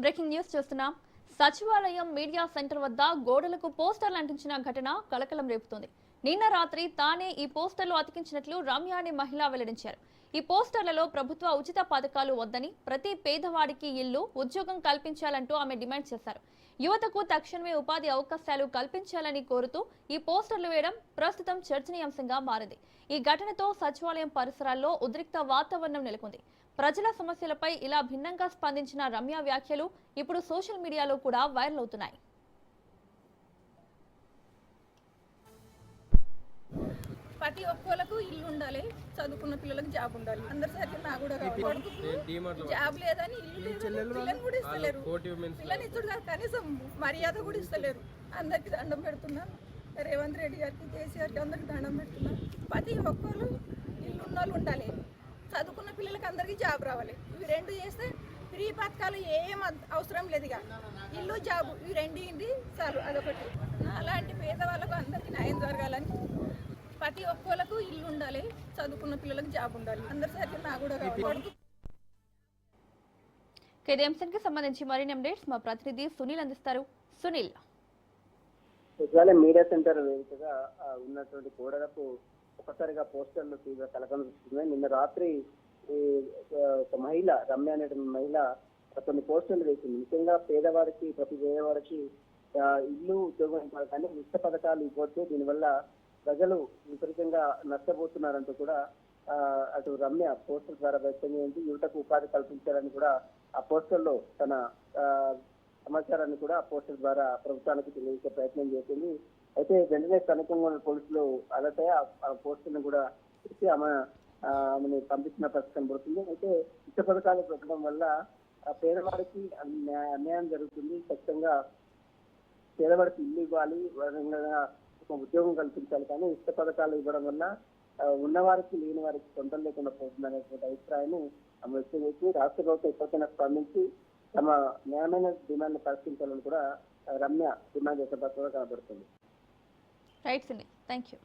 Breaking news చూస్తున్నాం. సచివాలయం media centre వద్ద గోడలకు పోస్టర్లు అంటించిన ఘటన కలకలం రేపుతోంది. నిన్న రాత్రి తానే ఈ పోస్టర్లు అతికించినట్లు రమ్య అనే మహిళ వెల్లడించారు. ఈ పోస్టర్లలో ప్రభుత్వ ఉచిత పథకాలు వద్దని, ప్రతి పేదవాడికి ఇల్లు, ఉద్యోగం కల్పించాలంటూ ఆమె డిమాండ్ చేశారు. యువతకు తక్షణమే ఉపాధి అవకాశాలు కల్పించాలని కోరుతూ ఈ పోస్టర్లు వేయడం ప్రస్తుతం చర్చనీయాంశంగా మారింది. ఈ ఘటనతో సచివాలయం పరిసరాల్లో ఉద్రిక్త వాతావరణం నెలకొంది. ప్రజల సమస్యలపై ఇలా భిన్నంగా స్పందించిన రమ్య వ్యాఖ్యలు ఇప్పుడు సోషల్ మీడియాలో కూడా వైరల్ అవుతున్నాయి. ప్రతి ఒక్కరికి ఇల్లు ఉండాలి, చదువుకున్న పిల్లలకు జాబ్ ఉండాలి. అందరి సరికి నా కూడా జాబ్ లేదని ఇల్లు కూడా ఇస్తలేరు. పిల్లని ఇచ్చుడు కాదు, కనీసం మర్యాద కూడా ఇస్తలేరు. అందరికి దండం పెడుతున్నాను. రేవంత్ రెడ్డి గారికి, కేసీఆర్కి అందరికి దండం పెడుతున్నాను. ప్రతి ఒక్కరు ఇల్లు ఉన్న వాళ్ళు ఉండాలి, చదువుకున్న పిల్లలకి అందరికీ జాబ్ రావాలి. ఇవి రెండు చేస్తే ఫ్రీ పథకాలు ఏం అవసరం లేదు. ఇక ఇల్లు, జాబు ఇవి రెండు ఇంటి చాలు. అదొకటి. అలాంటి పేదవాళ్ళకు అందరికీ న్యాయం జరగాలని, ప్రతి ఒక్కరికి ఇల్లు ఉండాలి, చదువుకున్న పిల్లలకు జాబ్ ఉండాలి. అందరి సరికి నా కూడా ఇదే అంశానికి సంబంధించి మరిన్ని అప్డేట్స్ మా ప్రతినిధి సునీల్ అందిస్తారు. సునీల్, మీడియా సెంటర్ వేదికగా ఉన్నటువంటి గోడలకు ఒకసారిగా పోస్టర్లు తీవ్ర కలకలం చూస్తున్నాయి. నిన్న రాత్రి ఒక మహిళ, రమ్య అనే మహిళ కొన్ని పోస్టర్లు వేసింది. ముఖ్యంగా పేదవాడికి, ప్రతి పేదవాడికి ఇల్లు, ఉద్యోగం కానీ ఉచిత పథకాలు ఇవ్వచ్చు, దీనివల్ల ప్రజలు విపరీతంగా నష్టపోతున్నారంటూ కూడా అటు రమ్య పోస్టర్ ద్వారా వ్యక్తం చేయండి. యువతకు ఉపాధి కల్పించాలని కూడా ఆ పోస్టర్లో తన సమాచారాన్ని కూడా ఆ పోస్టర్ ద్వారా ప్రభుత్వానికి తెలియజేసే ప్రయత్నం చేసింది. అయితే వెంటనే స్థానికంగా పోలీసులు అలర్ట్ అయ్యి ఆ పోస్టర్ను కూడా ఇచ్చి ఆమెను పంపించిన పరిస్థితి పడుతుంది. అయితే ఇష్ట పథకాలు పెట్టడం వల్ల పేదవాడికి అన్యాయం జరుగుతుంది. ఖచ్చితంగా పేదవాడికి ఇల్లు ఇవ్వాలి, ఉద్యోగం కల్పించాలి. కానీ ఇష్ట పథకాలు ఇవ్వడం వల్ల ఉన్నవారికి లేని వారికి సొంతం లేకుండా పోతుంది అనేటువంటి అభిప్రాయాన్ని ఆమె వ్యక్తం చేసి రాష్ట్ర ప్రభుత్వం ఎప్పటికైనా స్పందించి తమ న్యాయమైన డిమాండ్ పరిష్కరించాలని కూడా రమ్య డిమాండ్ చేసే పద్ధతిగా కనబడుతుంది. Right Sunil, thank you.